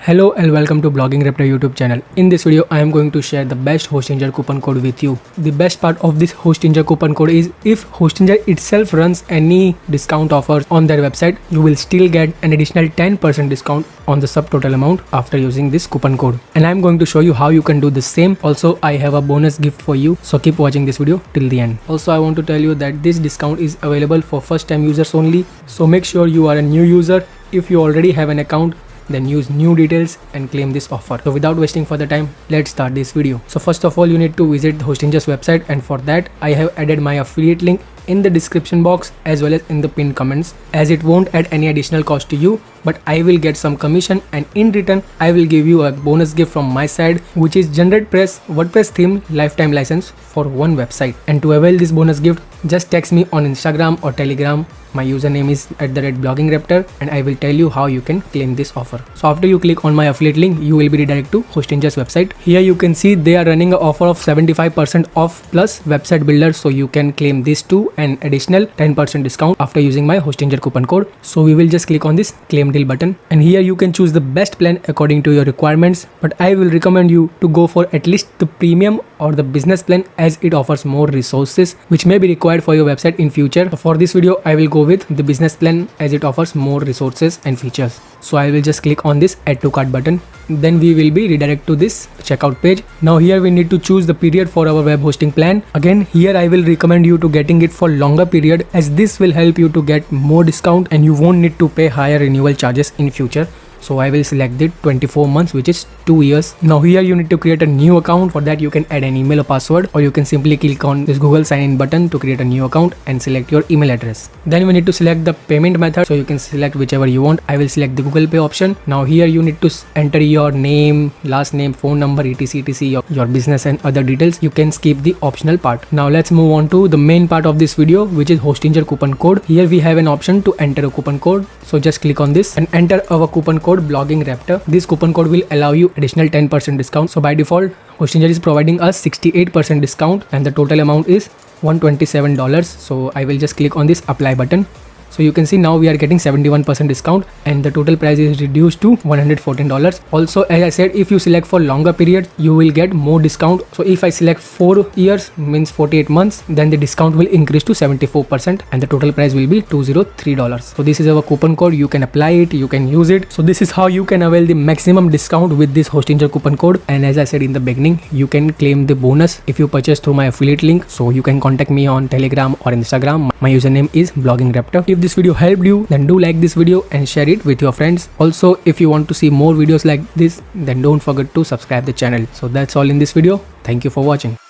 Hello and welcome to Blogging Raptor YouTube channel. In this video, I am going to share the best Hostinger coupon code with you. The best part of this Hostinger coupon code is if Hostinger itself runs any discount offers on their website, you will still get an additional 10% discount on the subtotal amount after using this coupon code. And I am going to show you how you can do the same. Also, I have a bonus gift for you, so keep watching this video till the end. Also, I want to tell you that this discount is available for first time users only. So make sure you are a new user. If you already have an account, then use new details and claim this offer. So without wasting further time, let's start this video. So first of all, you need to visit Hostinger's website, and for that I have added my affiliate link in the description box as well as in the pinned comments, as it won't add any additional cost to you, but I will get some commission, and in return I will give you a bonus gift from my side, which is GeneratePress WordPress theme lifetime license for one website. And to avail this bonus gift, just text me on Instagram or Telegram. My username is @bloggingraptor, and I will tell you how you can claim this offer. So after you click on my affiliate link, you will be redirected to Hostinger's website. Here you can see they are running an offer of 75% off plus website builder, so you can claim this too, an additional 10% discount after using my Hostinger coupon code. So we will just click on this claim deal button, and here you can choose the best plan according to your requirements, but I will recommend you to go for at least the premium or the business plan, as it offers more resources which may be required for your website in future. So for this video, I will go with the business plan, as it offers more resources and features. So I will just click on this add to cart button. Then we will be redirected to this checkout page. Now here we need to choose the period for our web hosting plan. Again, here I will recommend you to getting it for longer period, as this will help you to get more discount and you won't need to pay higher renewal charges in future. So I will select the 24 months, which is 2 years. Now here you need to create a new account. For that you can add an email or password, or you can simply click on this Google sign in button to create a new account and select your email address. Then we need to select the payment method, so you can select whichever you want. I will select the Google Pay option. Now here you need to enter your name, last name, phone number, etc, your business and other details. You can skip the optional part. Now let's move on to the main part of this video, which is Hostinger coupon code. Here we have an option to enter a coupon code. So just click on this and enter our coupon code Blogging Raptor. This coupon code will allow you additional 10% discount. So by default, Hostinger is providing us 68% discount, and the total amount is $127. So I will just click on this apply button. So you can see now we are getting 71% discount, and the total price is reduced to $114. Also, as I said, if you select for longer period, you will get more discount. So if I select 4 years, means 48 months, then the discount will increase to 74%, and the total price will be $203. So this is our coupon code. You can apply it, you can use it. So this is how you can avail the maximum discount with this Hostinger coupon code. And as I said in the beginning, you can claim the bonus if you purchase through my affiliate link. So you can contact me on Telegram or Instagram. My username is Blogging Raptor. If this video helped you, then do like this video and share it with your friends. Also, if you want to see more videos like this, then don't forget to subscribe the channel. So that's all in this video. Thank you for watching.